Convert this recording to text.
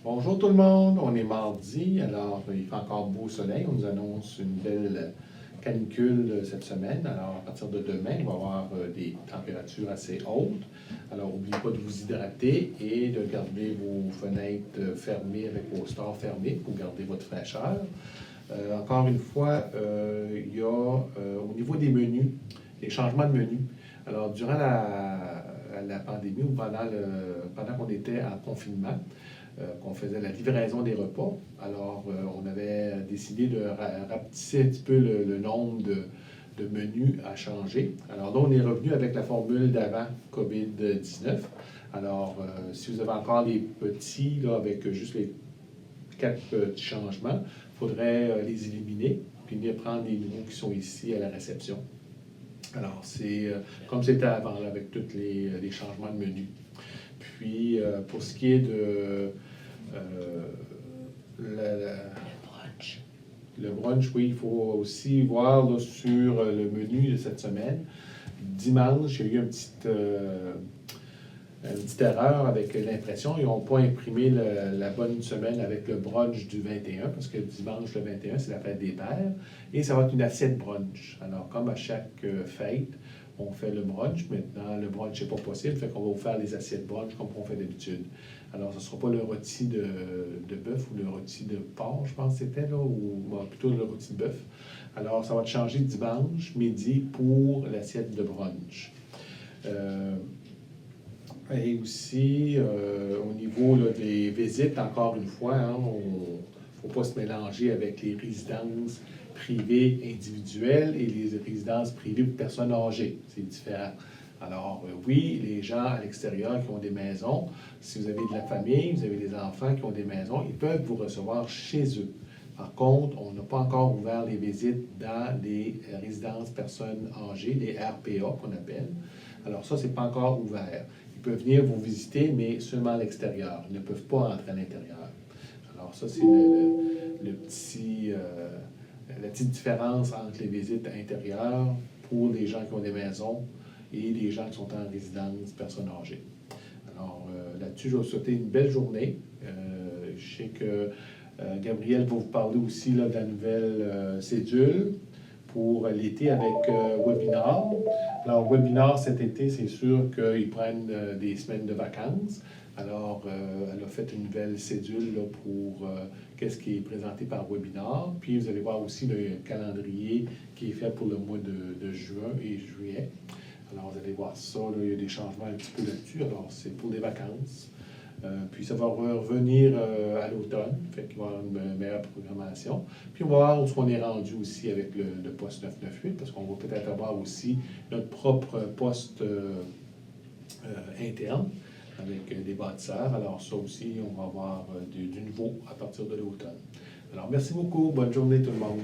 Bonjour tout le monde, on est mardi, alors il fait encore beau soleil, on nous annonce une belle canicule cette semaine, alors à partir de demain, on va avoir des températures assez hautes, alors n'oubliez pas de vous hydrater et de garder vos fenêtres fermées avec vos stores fermés pour garder votre fraîcheur. Encore une fois, il y a au niveau des menus, les changements de menus. Alors, durant la pandémie ou pendant qu'on était en confinement, qu'on faisait la livraison des repas, alors on avait décidé de rapetisser un petit peu le nombre de menus à changer. Alors là, on est revenu avec la formule d'avant COVID-19. Alors, si vous avez encore les petits, là, avec juste les 4 petits changements, il faudrait les éliminer, puis venir prendre les nouveaux qui sont ici à la réception. Alors, c'est comme c'était avant, là, avec tous les changements de menu. Puis, pour ce qui est de le brunch, oui, il faut aussi voir là, sur le menu de cette semaine. Dimanche, il y a eu une petite erreur avec l'impression. Ils n'ont pas imprimé la bonne semaine avec le brunch du 21, parce que dimanche le 21, c'est la fête des pères. Et ça va être une assiette brunch. Alors, comme à chaque fête, on fait le brunch. Maintenant, le brunch n'est pas possible, fait qu'on va vous faire les assiettes brunch comme on fait d'habitude. Alors, ce ne sera pas le rôti de bœuf ou le rôti de porc, je pense que c'était, là, ou plutôt le rôti de bœuf. Alors, ça va te changer dimanche, midi, pour l'assiette de brunch. Et aussi, au niveau là, des visites, encore une fois, il ne faut pas se mélanger avec les résidences privées individuelles et les résidences privées pour personnes âgées. C'est différent. Alors, oui, les gens à l'extérieur qui ont des maisons, si vous avez de la famille, vous avez des enfants qui ont des maisons, ils peuvent vous recevoir chez eux. Par contre, on n'a pas encore ouvert les visites dans les résidences personnes âgées, les RPA qu'on appelle. Alors ça, ce n'est pas encore ouvert. Ils peuvent venir vous visiter, mais seulement à l'extérieur. Ils ne peuvent pas entrer à l'intérieur. Alors ça, c'est la petite différence entre les visites intérieures pour les gens qui ont des maisons et les gens qui sont en résidence, personnes âgées. Alors là-dessus, je vais vous souhaiter une belle journée. Je sais que Gabriel va vous parler aussi là, de la nouvelle cédule pour l'été avec Webinar. Alors, Webinar cet été, c'est sûr qu'ils prennent des semaines de vacances. Alors, elle a fait une nouvelle cédule là, pour qu'est-ce qui est présenté par Webinar. Puis, vous allez voir aussi le calendrier qui est fait pour le mois de juin et juillet. Alors, vous allez voir ça, là, il y a des changements un petit peu là-dessus. Alors, c'est pour des vacances. Puis ça va revenir à l'automne, fait qu'il va y avoir une meilleure programmation. Puis on va voir où on est rendu aussi avec le poste 998, parce qu'on va peut-être avoir aussi notre propre poste interne avec des bâtisseurs. Alors ça aussi, on va avoir du nouveau à partir de l'automne. Alors merci beaucoup, bonne journée tout le monde.